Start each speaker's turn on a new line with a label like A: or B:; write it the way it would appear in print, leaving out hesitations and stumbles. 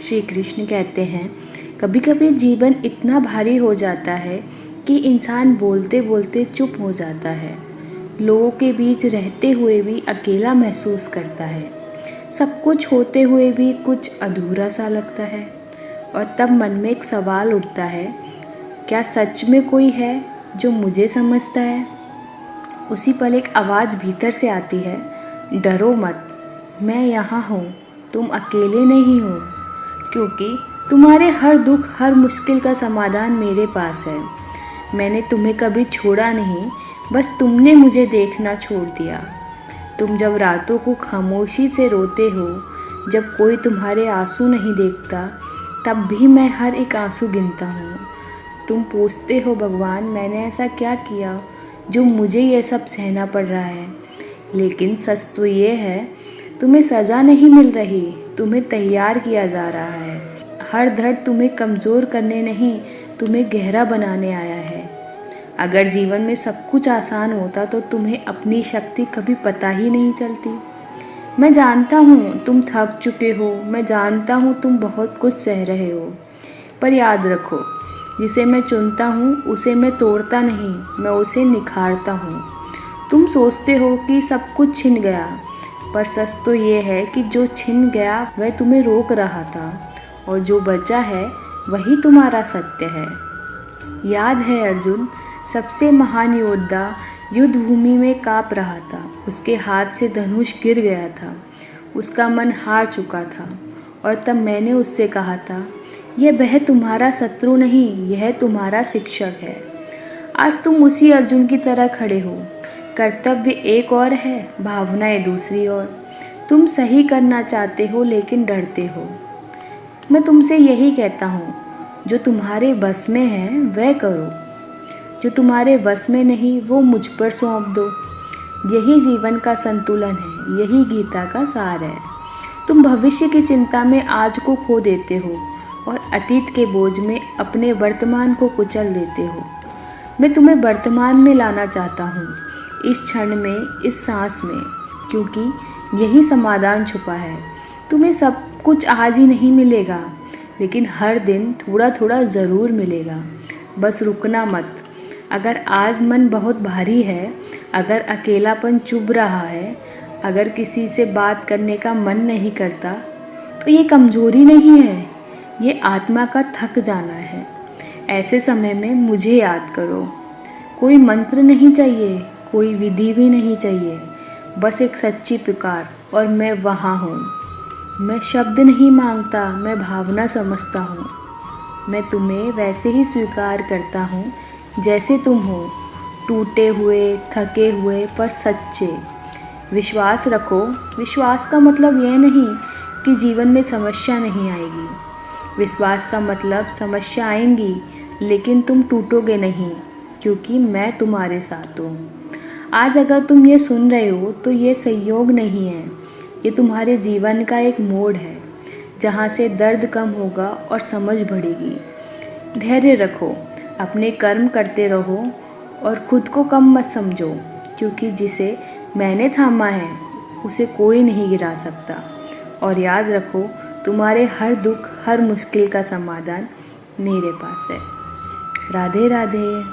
A: श्री कृष्ण कहते हैं, कभी कभी जीवन इतना भारी हो जाता है कि इंसान बोलते बोलते चुप हो जाता है। लोगों के बीच रहते हुए भी अकेला महसूस करता है। सब कुछ होते हुए भी कुछ अधूरा सा लगता है। और तब मन में एक सवाल उठता है, क्या सच में कोई है जो मुझे समझता है? उसी पल एक आवाज़ भीतर से आती है, डरो मत, मैं यहाँ हूँ, तुम अकेले नहीं हो। क्योंकि तुम्हारे हर दुख, हर मुश्किल का समाधान मेरे पास है। मैंने तुम्हें कभी छोड़ा नहीं, बस तुमने मुझे देखना छोड़ दिया। तुम जब रातों को खामोशी से रोते हो, जब कोई तुम्हारे आंसू नहीं देखता, तब भी मैं हर एक आंसू गिनता हूँ। तुम पूछते हो, भगवान मैंने ऐसा क्या किया जो मुझे ये सब सहना पड़ रहा है? लेकिन सच तो ये है, तुम्हें सज़ा नहीं मिल रही, तुम्हें तैयार किया जा रहा है। हर दर्द तुम्हें कमज़ोर करने नहीं, तुम्हें गहरा बनाने आया है। अगर जीवन में सब कुछ आसान होता तो तुम्हें अपनी शक्ति कभी पता ही नहीं चलती। मैं जानता हूँ तुम थक चुके हो, मैं जानता हूँ तुम बहुत कुछ सह रहे हो, पर याद रखो, जिसे मैं चुनता हूँ उसे मैं तोड़ता नहीं, मैं उसे निखारता हूँ। तुम सोचते हो कि सब कुछ छिन गया, पर सच तो ये है कि जो छिन गया वह तुम्हें रोक रहा था, और जो बचा है वही तुम्हारा सत्य है। याद है अर्जुन, सबसे महान योद्धा युद्ध भूमि में काँप रहा था। उसके हाथ से धनुष गिर गया था, उसका मन हार चुका था। और तब मैंने उससे कहा था, वह तुम्हारा शत्रु नहीं, यह तुम्हारा शिक्षक है। आज तुम उसी अर्जुन की तरह खड़े हो। कर्तव्य एक और है, भावनाएं दूसरी और। तुम सही करना चाहते हो लेकिन डरते हो। मैं तुमसे यही कहता हूँ, जो तुम्हारे बस में है वह करो, जो तुम्हारे बस में नहीं वो मुझ पर सौंप दो। यही जीवन का संतुलन है, यही गीता का सार है। तुम भविष्य की चिंता में आज को खो देते हो और अतीत के बोझ में अपने वर्तमान को कुचल देते हो। मैं तुम्हें वर्तमान में लाना चाहता हूँ, इस क्षण में, इस सांस में, क्योंकि यही समाधान छुपा है। तुम्हें सब कुछ आज ही नहीं मिलेगा, लेकिन हर दिन थोड़ा थोड़ा ज़रूर मिलेगा। बस रुकना मत। अगर आज मन बहुत भारी है, अगर अकेलापन चुभ रहा है, अगर किसी से बात करने का मन नहीं करता, तो ये कमज़ोरी नहीं है, ये आत्मा का थक जाना है। ऐसे समय में मुझे याद करो। कोई मंत्र नहीं चाहिए, कोई विधि भी नहीं चाहिए, बस एक सच्ची पुकार, और मैं वहाँ हूँ। मैं शब्द नहीं मांगता, मैं भावना समझता हूँ। मैं तुम्हें वैसे ही स्वीकार करता हूँ जैसे तुम हो, टूटे हुए, थके हुए, पर सच्चे। विश्वास रखो। विश्वास का मतलब यह नहीं कि जीवन में समस्या नहीं आएगी। विश्वास का मतलब समस्या आएंगी, लेकिन तुम टूटोगे नहीं, क्योंकि मैं तुम्हारे साथ हूँ। आज अगर तुम ये सुन रहे हो तो ये संयोग नहीं है, ये तुम्हारे जीवन का एक मोड़ है, जहाँ से दर्द कम होगा और समझ बढ़ेगी। धैर्य रखो, अपने कर्म करते रहो और खुद को कम मत समझो, क्योंकि जिसे मैंने थामा है उसे कोई नहीं गिरा सकता। और याद रखो, तुम्हारे हर दुख, हर मुश्किल का समाधान मेरे पास है। राधे राधे।